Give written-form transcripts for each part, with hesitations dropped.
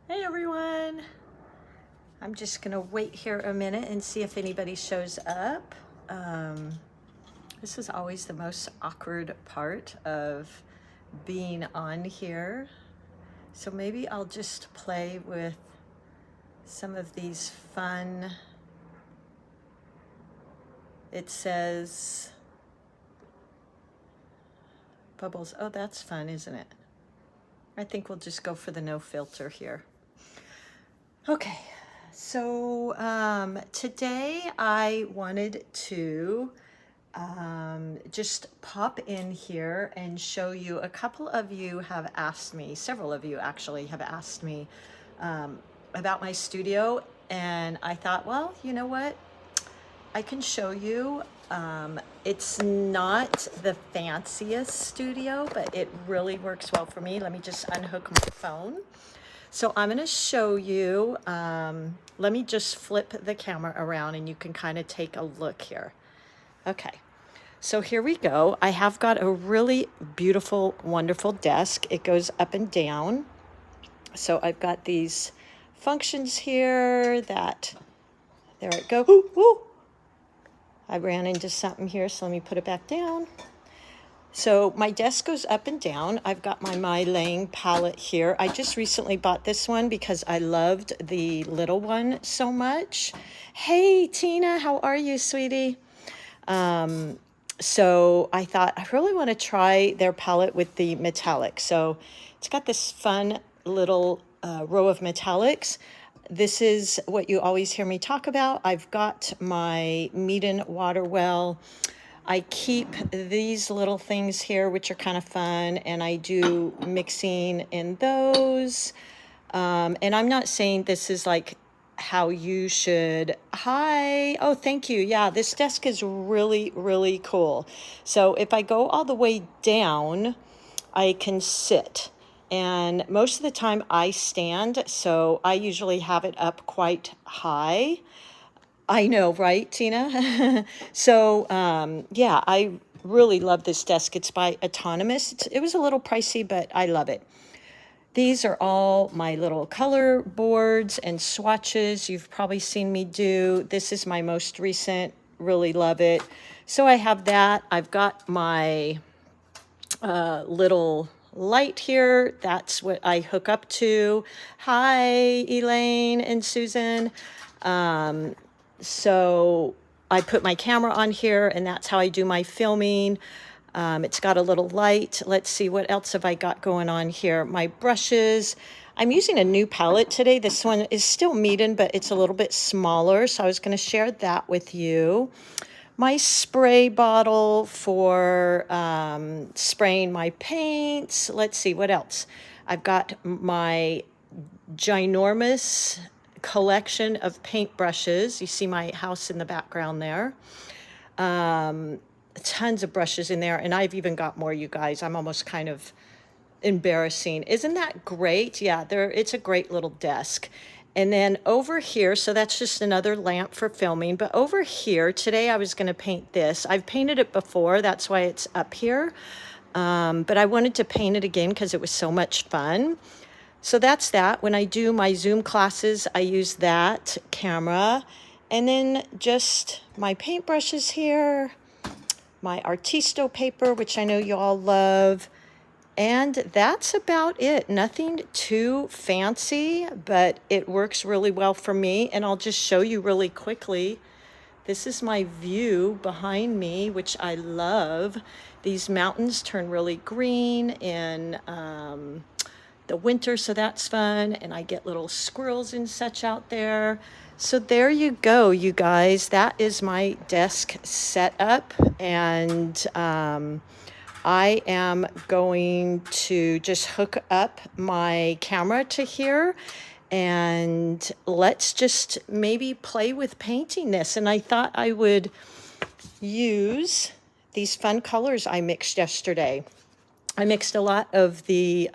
Hey everyone! I'm just gonna wait here a minute and see if anybody shows up. This is always the most awkward part of being on here. So maybe I'll just play with some of these fun, it says bubbles. Oh, that's fun, isn't it? I think we'll just go for the no filter here. Okay, so today I wanted to just pop in here and show you. A couple of you have asked me, several of you actually have asked me about my studio, and I thought, well, you know what? I can show you. It's not the fanciest studio, but it really works well for me. Let me just unhook my phone. So I'm going to show you, let me just flip the camera around and you can kind of take a look here. Okay, so here we go. I have got a really beautiful, wonderful desk. It goes up and down. So I've got these functions here that, there it goes. Ooh, ooh. I ran into something here, so let me put it back down. So my desk goes up and down. I've got my My Lang palette here. I just recently bought this one because I loved the little one so much. Hey, Tina, how are you, sweetie? So I thought I really want to try their palette with the metallic. So it's got this fun little row of metallics. This is what you always hear me talk about. I've got my Meeden water well. I keep these little things here, which are kind of fun, and I do mixing in those. And I'm not saying this is like how you should. Hi. Oh, thank you. Yeah, this desk is really, really cool. So if I go all the way down, I can sit. And most of the time I stand, so I usually have it up quite high. I know, right, Tina? So, yeah, I really love this desk. It's by Autonomous. It was a little pricey, but I love it. These are all my little color boards and swatches you've probably seen me do. This is my most recent, really love it. So I have that. I've got my little light here. That's what I hook up to. Hi, Elaine and Susan. So I put my camera on here, and that's how I do my filming. It's got a little light. Let's see, what else have I got going on here? My brushes. I'm using a new palette today. This one is still Meeden, but it's a little bit smaller, so I was going to share that with you. My spray bottle for spraying my paints. Let's see, what else? I've got my ginormous collection of paintbrushes. You see my house in the background there. Tons of brushes in there, and I've even got more, you guys. I'm almost kind of embarrassing. Isn't that great? Yeah, it's a great little desk. And then over here, so that's just another lamp for filming, but over here, today I was gonna paint this. I've painted it before, that's why it's up here. But I wanted to paint it again because it was so much fun. So that's that. When I do my Zoom classes, I use that camera. And then just my paintbrushes here, my Artisto paper, which I know you all love. And that's about it. Nothing too fancy, but it works really well for me. And I'll just show you really quickly. This is my view behind me, which I love. These mountains turn really green in the winter, so that's fun. And I get little squirrels and such out there. So there you go, you guys. That is my desk setup. And I am going to just hook up my camera to here, and let's just maybe play with painting this. And I thought I would use these fun colors I mixed yesterday. I mixed a lot of the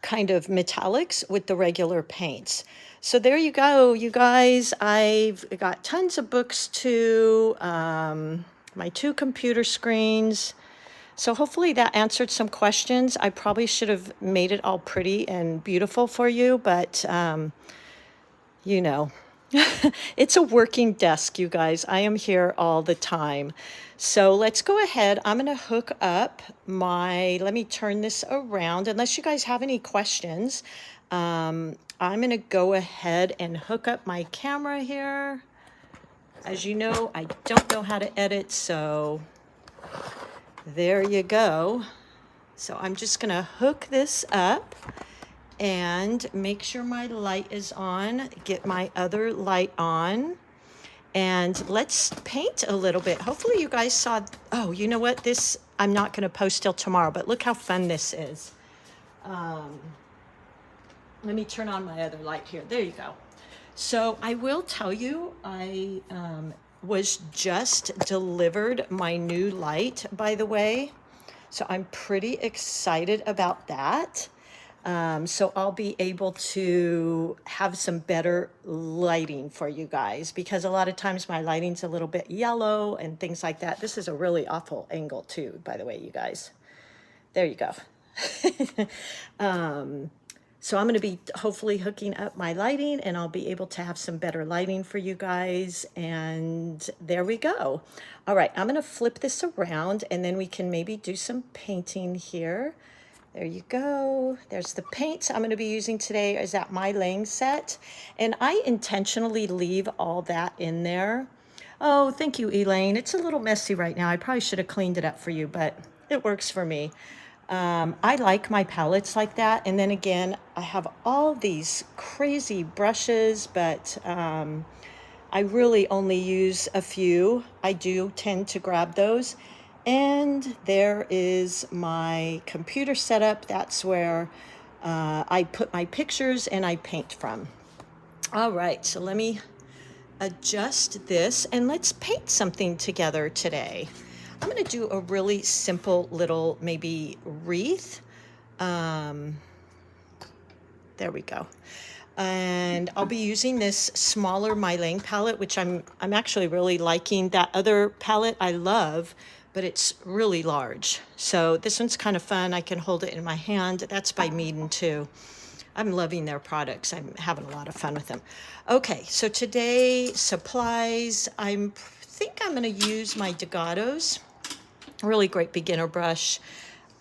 kind of metallics with the regular paints. So there you go, you guys. I've got tons of books too, my two computer screens. So hopefully that answered some questions. I probably should have made it all pretty and beautiful for you, but you know, it's a working desk, you guys. I am here all the time. So let's go ahead. I'm going to hook up let me turn this around. Unless you guys have any questions, I'm going to go ahead and hook up my camera here. As you know, I don't know how to edit, so there you go. So I'm just going to hook this up and make sure my light is on, get my other light on, and let's paint a little bit. Hopefully you guys saw, oh, you know what? This, I'm not going to post till tomorrow, but look how fun this is. Let me turn on my other light here. There you go. So I will tell you, I was just delivered my new light, by the way. So I'm pretty excited about that. So I'll be able to have some better lighting for you guys, because a lot of times my lighting's a little bit yellow and things like that. This is a really awful angle too, by the way, you guys. There you go. So I'm going to be hopefully hooking up my lighting, and I'll be able to have some better lighting for you guys. And there we go. All right, I'm going to flip this around, and then we can maybe do some painting here. There you go. There's the paints I'm going to be using today is that My Lang set. And I intentionally leave all that in there. Oh, thank you, Elaine. It's a little messy right now. I probably should have cleaned it up for you, but it works for me. I like my palettes like that. And then again, I have all these crazy brushes, but I really only use a few. I do tend to grab those. And there is my computer setup. That's where I put my pictures and I paint from. All right, so let me adjust this and let's paint something together today. I'm going to do a really simple little maybe wreath. There we go. And I'll be using this smaller My Lang palette, which I'm actually really liking. That other palette I love, but it's really large. So this one's kind of fun. I can hold it in my hand. That's by Meeden too. I'm loving their products. I'm having a lot of fun with them. Okay, so today, supplies. I think I'm going to use my Degatos. Really great beginner brush.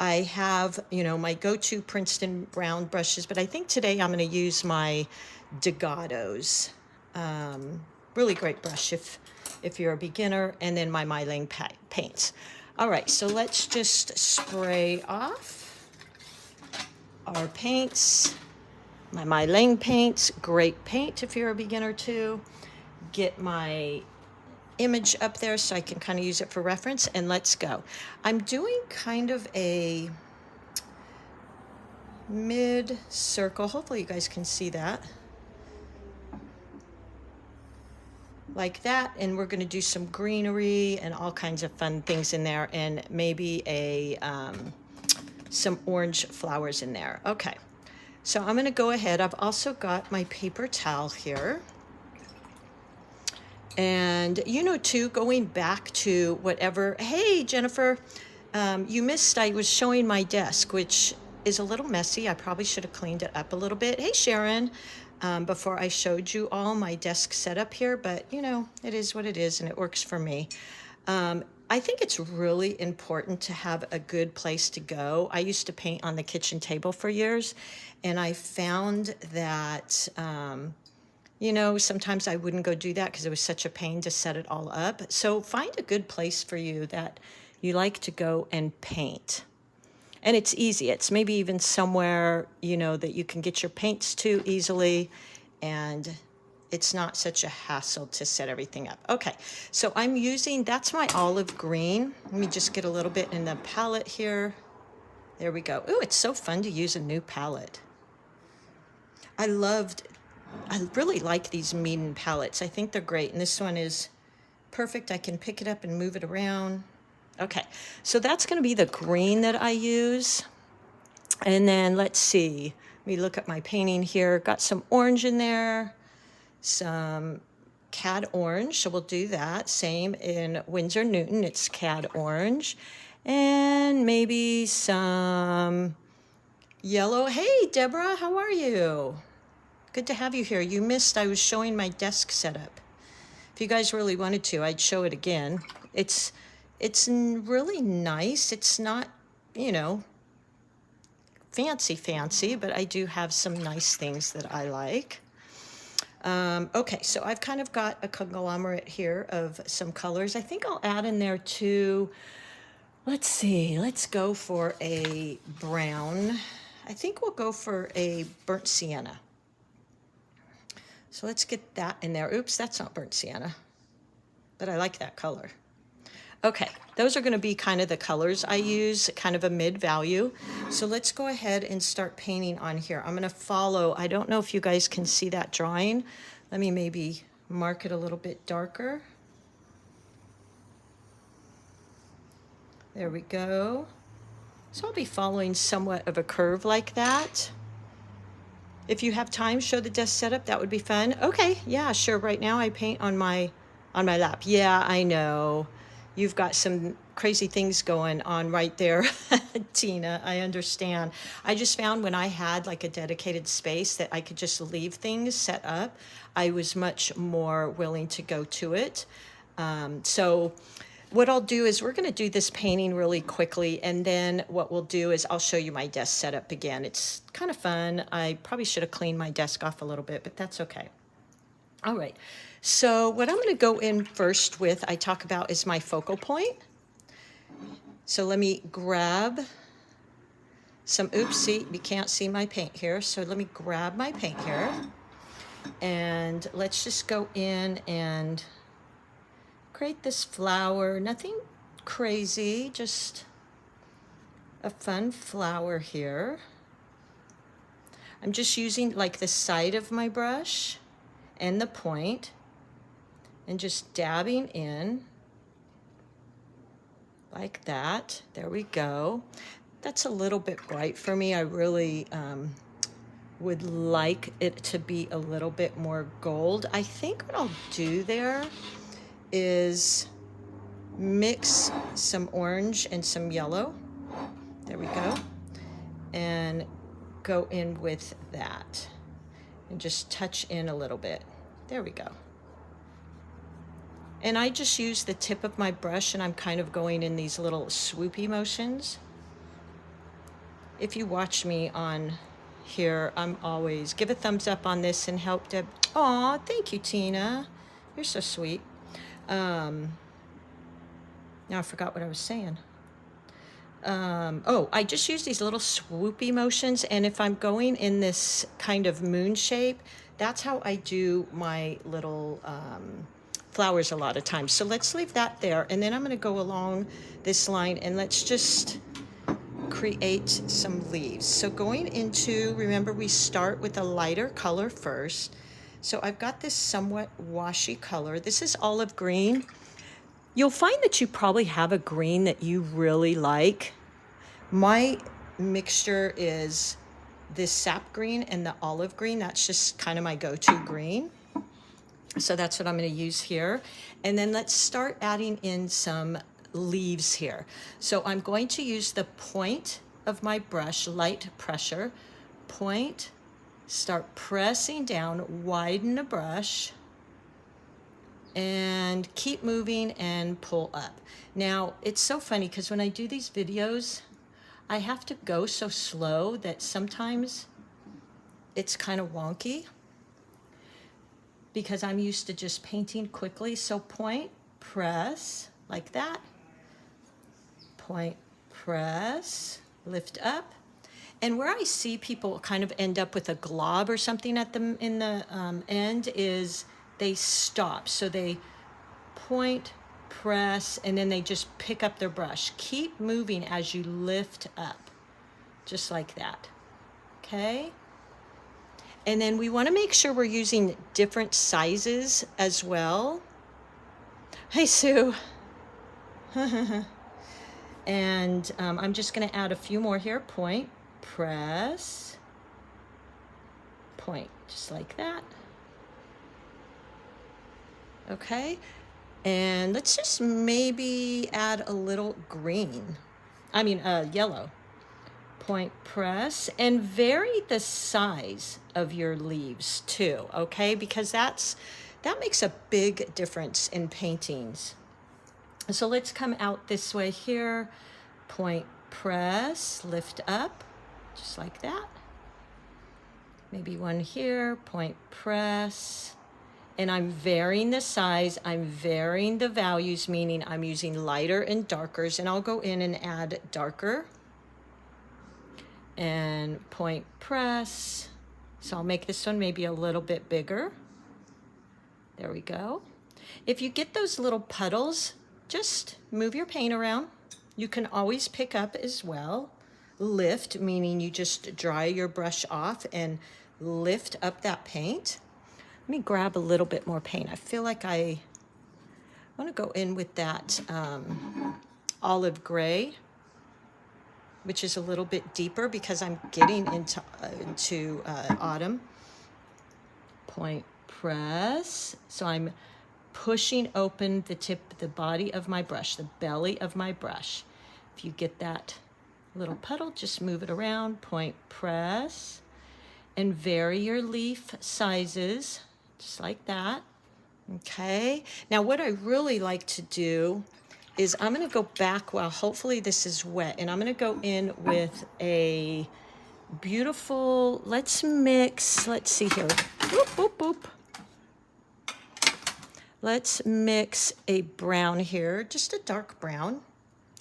I have, my go-to Princeton round brushes, but I think today I'm going to use my Degatos. Really great brush if you're a beginner, and then my Lang paints. All right, so let's just spray off our paints. My Lang paints, great paint if you're a beginner too. Get my image up there so I can kind of use it for reference, and let's go. I'm doing kind of a mid circle. Hopefully you guys can see that. Like that, and we're going to do some greenery and all kinds of fun things in there, and maybe some orange flowers in there. Okay, so I'm going to go ahead. I've also got my paper towel here. And too, going back to whatever, hey, Jennifer, you missed, I was showing my desk, which is a little messy. I probably should have cleaned it up a little bit. Hey, Sharon, before I showed you all my desk setup here, but it is what it is, and it works for me. I think it's really important to have a good place to go. I used to paint on the kitchen table for years, and I found that, sometimes I wouldn't go do that because it was such a pain to set it all up. So find a good place for you that you like to go and paint. And it's easy. It's maybe even somewhere, that you can get your paints to easily, and it's not such a hassle to set everything up. Okay, so that's my olive green. Let me just get a little bit in the palette here. There we go. Ooh, it's so fun to use a new palette. I really like these Meeden palettes. I think they're great. And this one is perfect. I can pick it up and move it around. Okay, so that's going to be the green that I use. And then let's see. Let me look at my painting here. Got some orange in there, some cad orange. So we'll do that. Same in Winsor Newton. It's cad orange. And maybe some yellow. Hey, Deborah, how are you? Good to have you here. You missed, I was showing my desk setup. If you guys really wanted to, I'd show it again. It's really nice. It's not, you know, fancy, but I do have some nice things that I like. Okay, so I've kind of got a conglomerate here of some colors. I think I'll add in there too. Let's see, let's go for a brown. I think we'll go for a burnt sienna. So let's get that in there. Oops, that's not burnt sienna, but I like that color. Okay, those are going to be kind of the colors I use, kind of a mid-value. So let's go ahead and start painting on here. I'm going to follow, I don't know if you guys can see that drawing. Let me maybe mark it a little bit darker. There we go. So I'll be following somewhat of a curve like that. If you have time, show the desk setup, that would be fun. Okay, yeah, sure. Right now I paint on my lap. Yeah, I know. You've got some crazy things going on right there, Tina. I understand. I just found when I had like a dedicated space that I could just leave things set up, I was much more willing to go to it. So what I'll do is we're going to do this painting really quickly, and then what we'll do is I'll show you my desk setup again. It's kind of fun. I probably should have cleaned my desk off a little bit, but that's okay. All right, so what I'm going to go in first with, I talk about, is my focal point. So let me grab some, oops, see, you can't see my paint here, so let me grab my paint here, and let's just go in and create this flower. Nothing crazy, just a fun flower here. I'm just using like the side of my brush and the point and just dabbing in like that. There we go. That's a little bit bright for me. I really would like it to be a little bit more gold. I think what I'll do there is mix some orange and some yellow. There we go. And go in with that and just touch in a little bit. There we go. And I just use the tip of my brush, and I'm kind of going in these little swoopy motions. If you watch me on here, I'm always, give a thumbs up on this and help Deb. Aw, thank you, Tina. You're so sweet. Now I forgot what I was saying. Oh, I just use these little swoopy motions, and if I'm going in this kind of moon shape, that's how I do my little flowers a lot of times. So let's leave that there, and then I'm going to go along this line, and let's just create some leaves. So going into, remember we start with a lighter color first. So I've got this somewhat washy color. This is olive green. You'll find that you probably have a green that you really like. My mixture is this sap green and the olive green. That's just kind of my go-to green. So that's what I'm going to use here. And then let's start adding in some leaves here. So I'm going to use the point of my brush, light pressure, point, start pressing down, widen the brush, and keep moving and pull up. Now, it's so funny because when I do these videos, I have to go so slow that sometimes it's kind of wonky because I'm used to just painting quickly. So point, press, like that. Point, press, lift up. And where I see people kind of end up with a glob or something at the in the end is they stop. So they point, press, and then they just pick up their brush. Keep moving as you lift up, just like that, okay? And then we want to make sure we're using different sizes as well. Hey, Sue. And I'm just going to add a few more here. Point, press, point, just like that. Okay, and let's just maybe add a little green. Yellow. Point press, and vary the size of your leaves too, okay? Because that makes a big difference in paintings. So let's come out this way here. Point press, lift up, just like that. Maybe one here, point press. And I'm varying the size, I'm varying the values, meaning I'm using lighter and darkers, and I'll go in and add darker. And point press. So I'll make this one maybe a little bit bigger. There we go. If you get those little puddles, just move your paint around. You can always pick up as well. Lift, meaning you just dry your brush off and lift up that paint. Let me grab a little bit more paint. I feel like I want to go in with that olive gray, which is a little bit deeper because I'm getting into autumn. Point press. So I'm pushing open the body of my brush, the belly of my brush. If you get that little puddle, just move it around. Point press. And vary your leaf sizes, just like that. Okay. Now what I really like to do is I'm going to go back, well, hopefully this is wet, and I'm going to go in with a beautiful, let's see here. Boop, boop, boop. Let's mix a brown here, just a dark brown.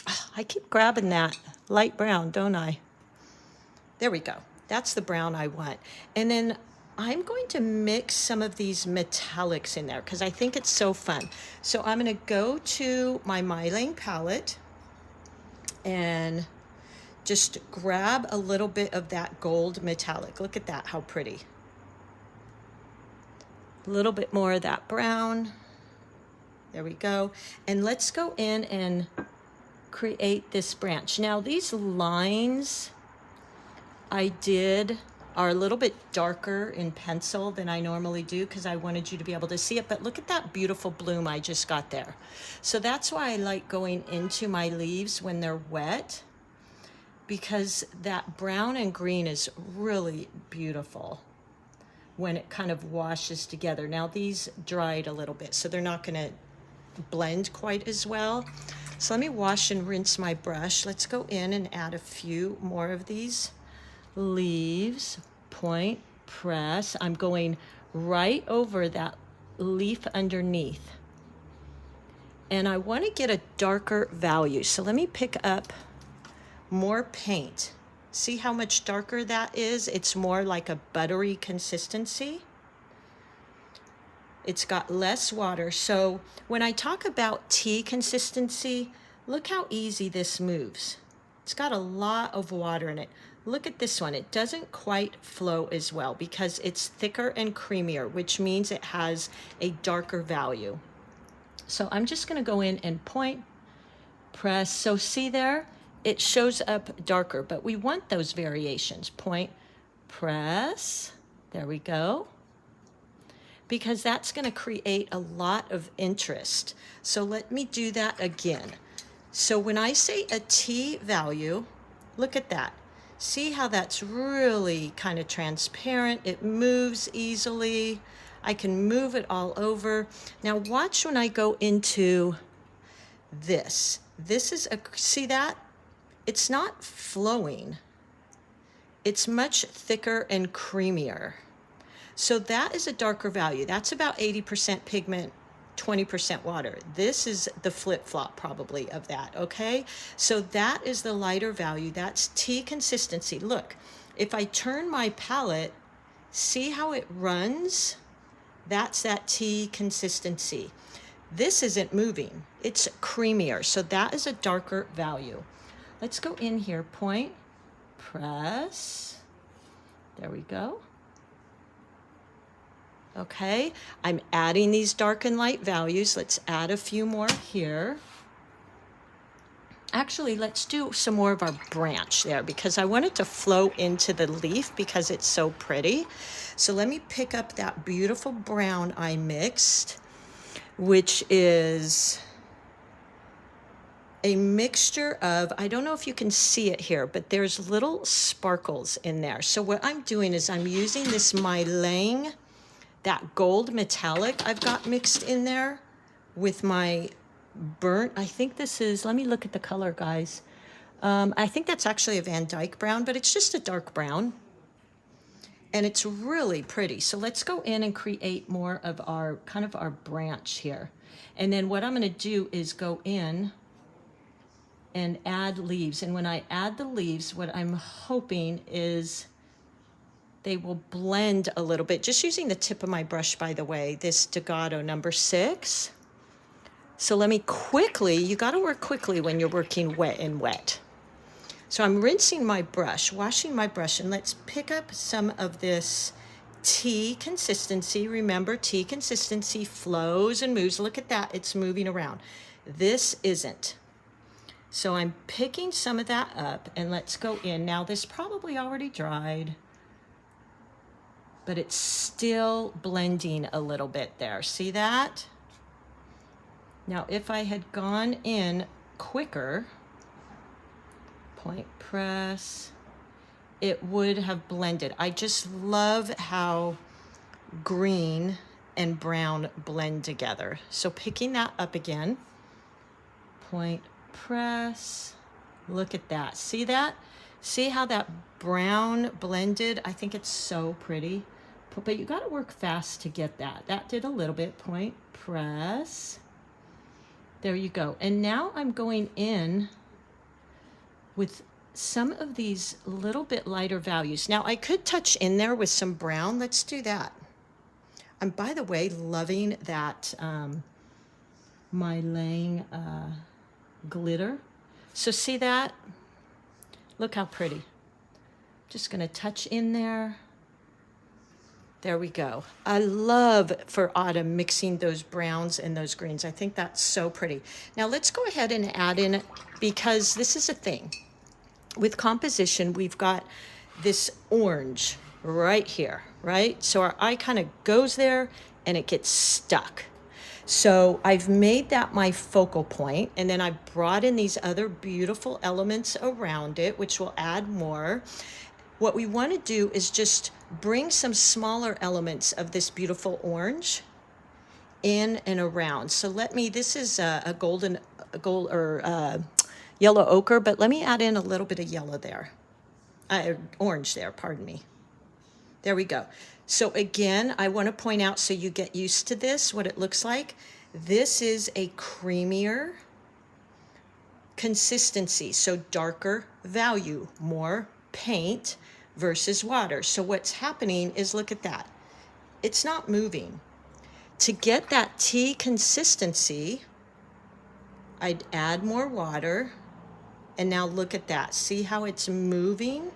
Oh, I keep grabbing that light brown, don't I? There we go. That's the brown I want. And then I'm going to mix some of these metallics in there because I think it's so fun. So I'm going to go to my Mylane palette and just grab a little bit of that gold metallic. Look at that, how pretty. A little bit more of that brown. There we go. And let's go in and create this branch. Now these lines I did are a little bit darker in pencil than I normally do because I wanted you to be able to see it, but look at that beautiful bloom I just got there. So that's why I like going into my leaves when they're wet, because that brown and green is really beautiful when it kind of washes together. Now these dried a little bit, so they're not gonna blend quite as well. So let me wash and rinse my brush. Let's go in and add a few more of these leaves. Point press. I'm going right over that leaf underneath, and I want to get a darker value, so let me pick up more paint. See how much darker that is? It's more like a buttery consistency. It's got less water. So when I talk about tea consistency, look how easy this moves. It's got a lot of water in it. Look at this one. It doesn't quite flow as well because it's thicker and creamier, which means it has a darker value. So I'm just going to go in and point, press. So see there, it shows up darker, but we want those variations. Point, press. There we go. Because that's going to create a lot of interest. So let me do that again. So when I say a T value, look at that. See how that's really kind of transparent. It moves easily. I can move it all over. Now watch when I go into this. This is see that? It's not flowing. It's much thicker and creamier. So that is a darker value. That's about 80% pigment, 20% water. This is the flip-flop probably of that, okay? So that is the lighter value. That's tea consistency. Look, if I turn my palette, see how it runs? That's that tea consistency. This isn't moving. It's creamier. So that is a darker value. Let's go in here, point, press. There we go. Okay, I'm adding these dark and light values. Let's add a few more here. Actually, let's do some more of our branch there because I want it to flow into the leaf because it's so pretty. So let me pick up that beautiful brown I mixed, which is a mixture of, I don't know if you can see it here, but there's little sparkles in there. So what I'm doing is I'm using this My Lang, that gold metallic I've got mixed in there with my burnt, I think this is, let me look at the color, guys. I think that's actually a Van Dyke brown, but it's just a dark brown. And it's really pretty. So let's go in and create more of our, kind of our branch here. And then what I'm gonna do is go in and add leaves. And when I add the leaves, what I'm hoping is they will blend a little bit. Just using the tip of my brush, by the way, this Degado number 6. So let me quickly, you gotta work quickly when you're working wet and wet. So I'm rinsing my brush, washing my brush, and let's pick up some of this tea consistency. Remember, tea consistency flows and moves. Look at that, it's moving around. This isn't. So I'm picking some of that up, and let's go in. Now this probably already dried, but it's still blending a little bit there. See that? Now if I had gone in quicker, point press, it would have blended. I just love how green and brown blend together. So picking that up again, point press, look at that. See that? See how that brown blended? I think it's so pretty. But you gotta work fast to get that. That did a little bit, point press. There you go. And now I'm going in with some of these little bit lighter values. Now I could touch in there with some brown. Let's do that. I'm, by the way, loving that My Lang glitter. So see that? Look how pretty. Just gonna touch in there. There we go. I love for autumn mixing those browns and those greens. I think that's so pretty. Now let's go ahead and add in, because this is a thing. With composition, we've got this orange right here, right? So our eye kind of goes there and it gets stuck. So I've made that my focal point, and then I brought in these other beautiful elements around it, which will add more. What we want to do is just bring some smaller elements of this beautiful orange in and around. So let me, this is a gold or yellow ochre, but let me add in a little bit of yellow there, orange there, pardon me. There we go. So again, I want to point out, so you get used to this, what it looks like. This is a creamier consistency, so darker value, more paint versus water. So what's happening is, look at that. It's not moving. To get that tea consistency, I'd add more water. And now look at that. See how it's moving?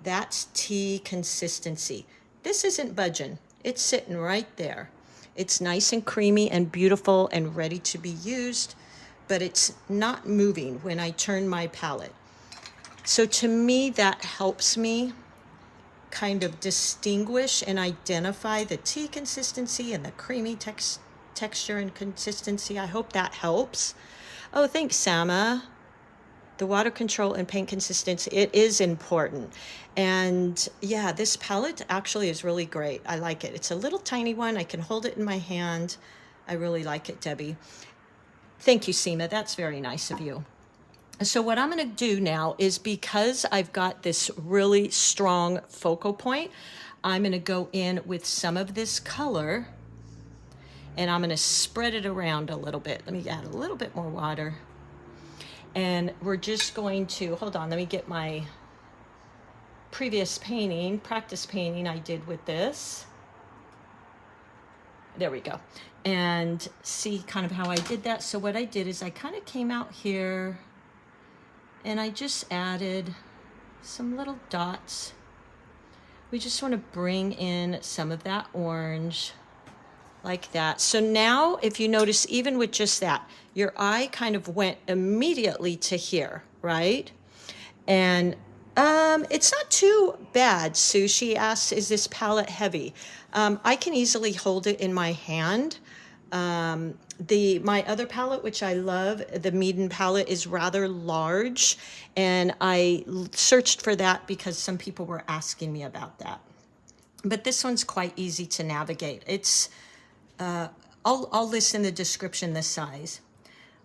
That's tea consistency. This isn't budging. It's sitting right there. It's nice and creamy and beautiful and ready to be used, but it's not moving when I turn my palette. So to me, that helps me kind of distinguish and identify the tea consistency and the creamy texture and consistency. I hope that helps. Oh, thanks, Sama. The water control and paint consistency, it is important. And yeah, this palette actually is really great. I like it. It's a little tiny one. I can hold it in my hand. I really like it, Debbie. Thank you, Seema. That's very nice of you. So what I'm going to do now is, because I've got this really strong focal point, I'm going to go in with some of this color and I'm going to spread it around a little bit. Let me add a little bit more water. And we're just going to, hold on, let me get my previous painting, practice painting I did with this. There we go. And see kind of how I did that. So what I did is I kind of came out here and I just added some little dots. We just want to bring in some of that orange like that. So now if you notice, even with just that, your eye kind of went immediately to here, right? And it's not too bad. Sushi asks, is this palette heavy? I can easily hold it in my hand, My other palette, which I love, the Meeden palette, is rather large, and I searched for that because some people were asking me about that. But this one's quite easy to navigate. I'll list in the description the size.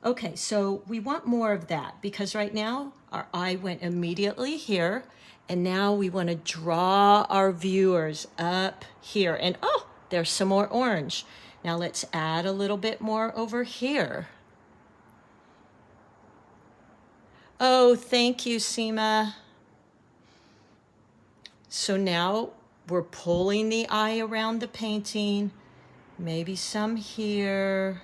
Okay, so we want more of that because right now our eye went immediately here, and now we want to draw our viewers up here. And oh, there's some more orange. Now let's add a little bit more over here. Oh, thank you, Seema. So now we're pulling the eye around the painting, maybe some here,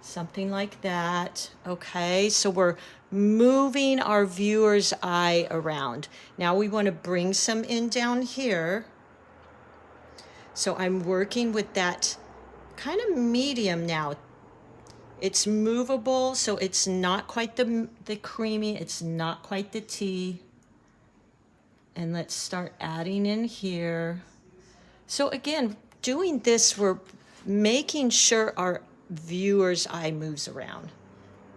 something like that. Okay, so we're moving our viewer's eye around. Now we want to bring some in down here. So I'm working with that kind of medium now. It's movable, so it's not quite the creamy, it's not quite the tea. And let's start adding in here. So again, doing this, we're making sure our viewer's eye moves around.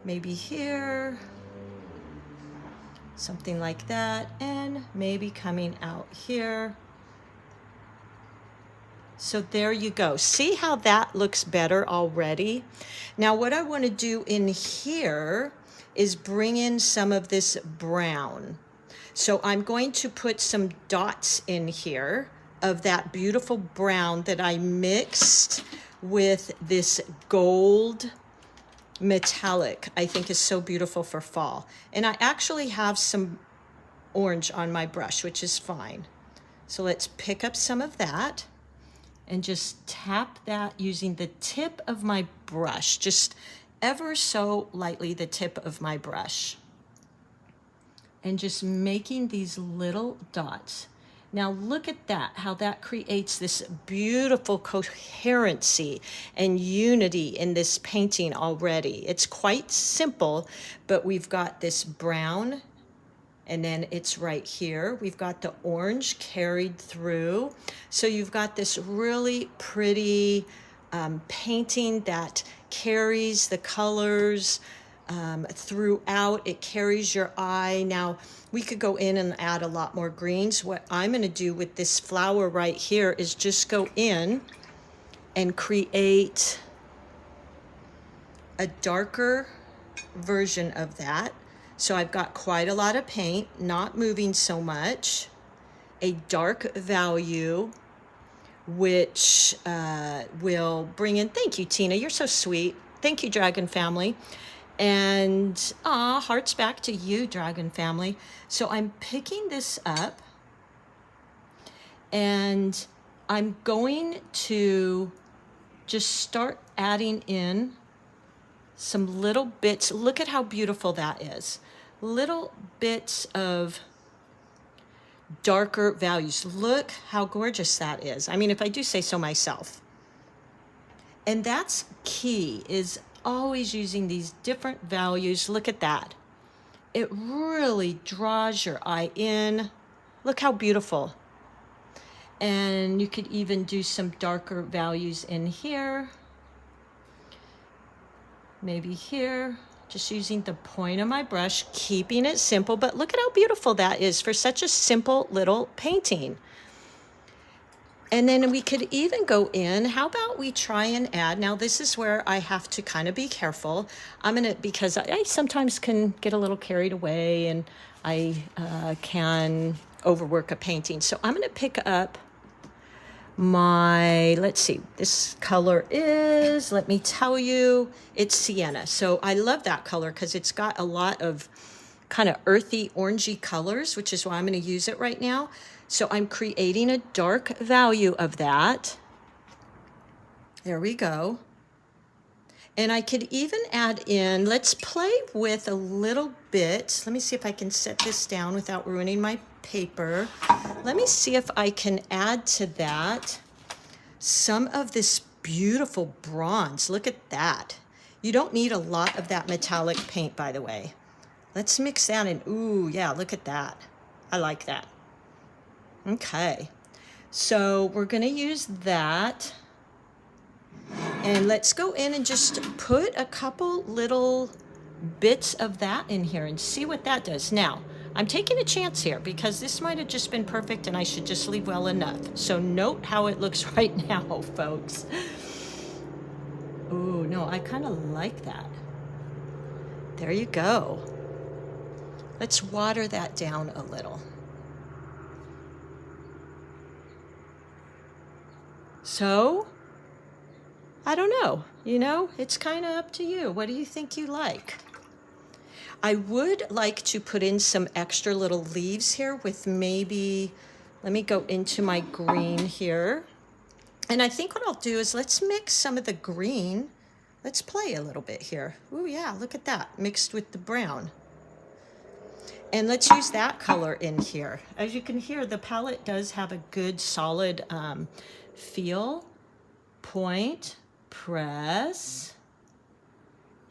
Maybe here, something like that, and maybe coming out here. So there you go. See how that looks better already? Now what I want to do in here is bring in some of this brown. So I'm going to put some dots in here of that beautiful brown that I mixed with this gold metallic. I think is so beautiful for fall. And I actually have some orange on my brush, which is fine. So let's pick up some of that and just tap that using the tip of my brush, just ever so lightly the tip of my brush. And just making these little dots. Now look at that, how that creates this beautiful coherency and unity in this painting already. It's quite simple, but we've got this brown, and then it's right here. We've got the orange carried through. So you've got this really pretty painting that carries the colors throughout. It carries your eye. Now, we could go in and add a lot more greens. What I'm going to do with this flower right here is just go in and create a darker version of that. So I've got quite a lot of paint, not moving so much, a dark value, which will bring in, thank you, Tina, you're so sweet. Thank you, Dragon Family. And hearts back to you, Dragon Family. So I'm picking this up and I'm going to just start adding in some little bits. Look at how beautiful that is. Little bits of darker values. Look how gorgeous that is. I mean, if I do say so myself. And that's key, is always using these different values. Look at that. It really draws your eye in. Look how beautiful. And you could even do some darker values in here. Maybe here, just using the point of my brush, keeping it simple, but look at how beautiful that is for such a simple little painting. And then we could even go in, how about we try and add, now this is where I have to kind of be careful. Because I sometimes can get a little carried away and I can overwork a painting. So I'm gonna pick up let's see, this color is, let me tell you, it's Sienna. So I love that color because it's got a lot of kind of earthy, orangey colors, which is why I'm going to use it right now. So I'm creating a dark value of that. There we go. And I could even add in, let's play with a little bit. Let me see if I can set this down without ruining my paper. Let me see if I can add to that some of this beautiful bronze. Look at that. You don't need a lot of that metallic paint, by the way. Let's mix that in. Ooh, yeah, look at that. I like that. Okay, so we're gonna use that. And let's go in and just put a couple little bits of that in here and see what that does. Now, I'm taking a chance here because this might have just been perfect and I should just leave well enough. So note how it looks right now, folks. Oh, no, I kind of like that. There you go. Let's water that down a little. So, I don't know, it's kind of up to you. What do you think you like? I would like to put in some extra little leaves here with maybe, let me go into my green here. And I think what I'll do is let's mix some of the green. Let's play a little bit here. Oh yeah, look at that, mixed with the brown. And let's use that color in here. As you can hear, the palette does have a good solid feel. Point, press.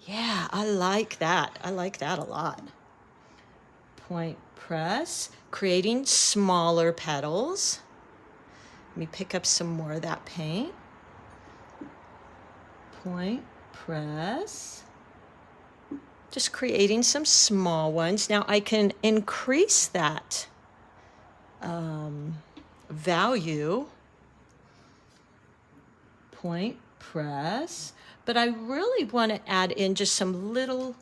Yeah, I like that. I like that a lot. Point, press, creating smaller petals. Let me pick up some more of that paint. Point, press. Just creating some small ones. Now I can increase that value. Point, press. But I really want to add in just some little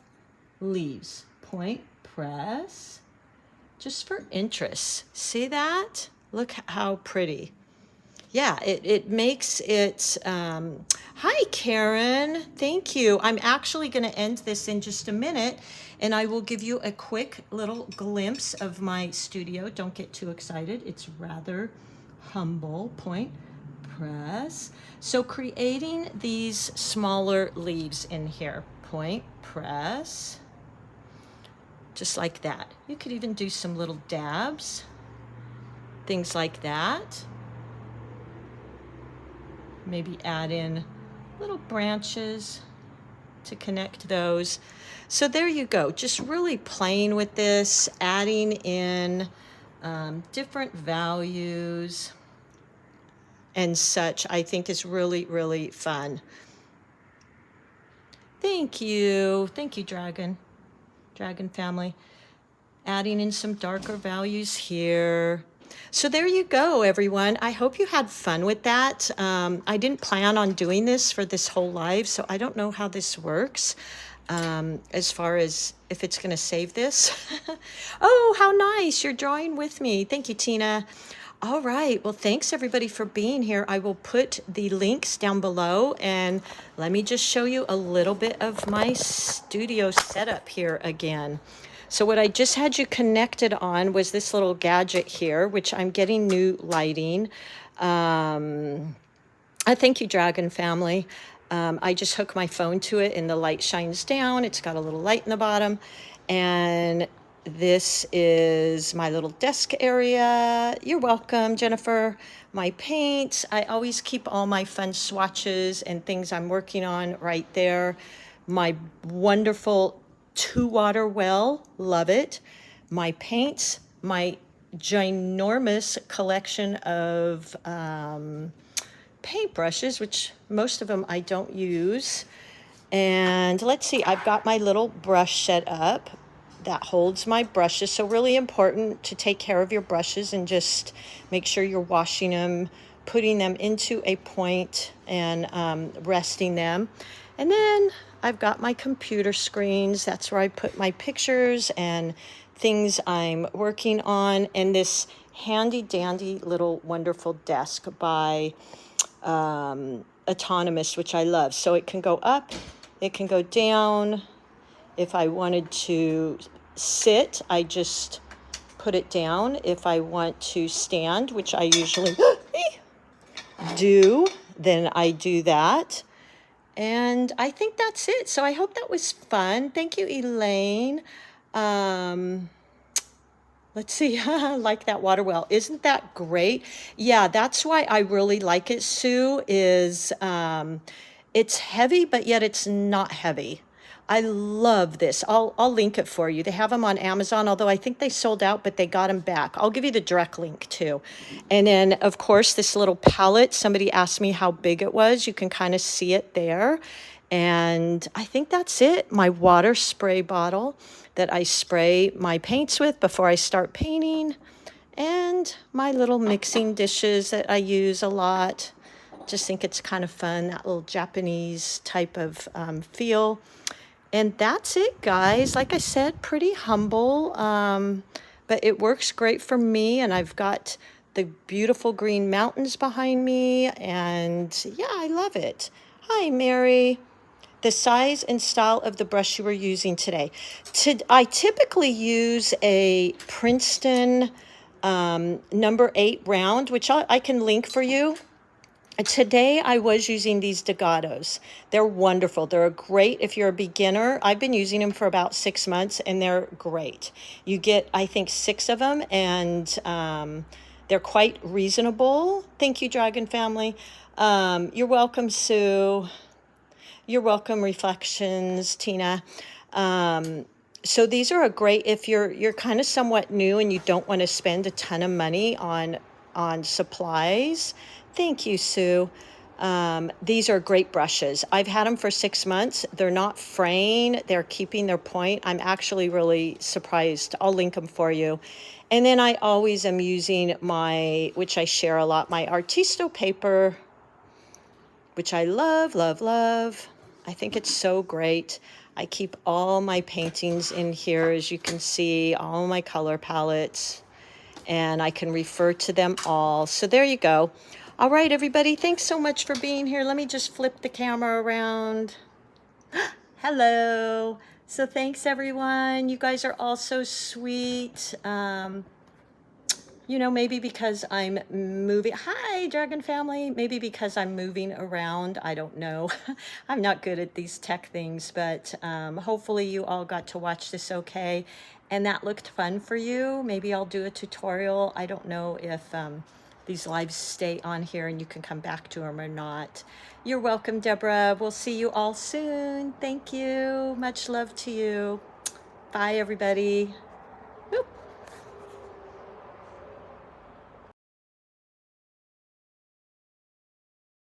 leaves. Point, press, just for interest. See that? Look how pretty. Yeah, it makes it, hi Karen, thank you. I'm actually gonna end this in just a minute and I will give you a quick little glimpse of my studio. Don't get too excited, it's rather humble. Point, press. So creating these smaller leaves in here. Point, press, just like that. You could even do some little dabs, things like that. Maybe add in little branches to connect those. So there you go, just really playing with this, adding in different values and such, I think is really, really fun. Thank you, Dragon family. Adding in some darker values here. So there you go, everyone. I hope you had fun with that. I didn't plan on doing this for this whole live, so I don't know how this works as far as if it's going to save this. Oh, how nice. You're drawing with me. Thank you, Tina. All right. Well, thanks, everybody, for being here. I will put the links down below, and let me just show you a little bit of my studio setup here again. So what I just had you connected on was this little gadget here, which I'm getting new lighting. I thank you, Dragon family. I just hook my phone to it and the light shines down. It's got a little light in the bottom. And this is my little desk area. You're welcome, Jennifer. My paints. I always keep all my fun swatches and things I'm working on right there. My wonderful 2-water well, love it. My paints, my ginormous collection of paintbrushes, which most of them I don't use. And let's see, I've got my little brush set up that holds my brushes. So really important to take care of your brushes and just make sure you're washing them, putting them into a point and resting them. And then I've got my computer screens. That's where I put my pictures and things I'm working on. And this handy dandy little wonderful desk by Autonomous, which I love. So it can go up, it can go down. If I wanted to sit, I just put it down. If I want to stand, which I usually do, then I do that. And I think that's it. So I hope that was fun. Thank you, Elaine. Let's see, like that water well. Isn't that great? Yeah, that's why I really like it, Sue, is it's heavy, but yet it's not heavy. I love this. I'll link it for you. They have them on Amazon, although I think they sold out, but they got them back. I'll give you the direct link too. And then, of course, this little palette, somebody asked me how big it was. You can kind of see it there. And I think that's it. My water spray bottle that I spray my paints with before I start painting. And my little mixing dishes that I use a lot. Just think it's kind of fun, that little Japanese type of feel. And that's it, guys. Like I said, pretty humble, but it works great for me. And I've got the beautiful green mountains behind me. And yeah, I love it. Hi, Mary. The size and style of the brush you were using today. I typically use a Princeton number 8 round, which I can link for you. Today I was using these Degatos. They're wonderful. They're great if you're a beginner. I've been using them for about 6 months and they're great. You get, I think, 6 of them and they're quite reasonable. Thank you, Dragon Family. You're welcome, Sue. You're welcome, Reflections, Tina. So these are a great, if you're kind of somewhat new and you don't want to spend a ton of money on supplies. Thank you, Sue. These are great brushes. I've had them for 6 months. They're not fraying. They're keeping their point. I'm actually really surprised. I'll link them for you. And then I always am using my, which I share a lot, my Artisto paper, which I love, love, love. I think it's so great. I keep all my paintings in here, as you can see, all my color palettes, and I can refer to them all. So there you go. All right, everybody, thanks so much for being here. Let me just flip the camera around. Hello. So thanks, everyone. You guys are all so sweet. You know, maybe because I'm moving. Hi, Dragon Family. Maybe because I'm moving around. I don't know. I'm not good at these tech things, but hopefully you all got to watch this okay. And that looked fun for you. Maybe I'll do a tutorial. I don't know if these lives stay on here and you can come back to them or not. You're welcome, Deborah. We'll see you all soon. Thank you. Much love to you. Bye, everybody. Boop.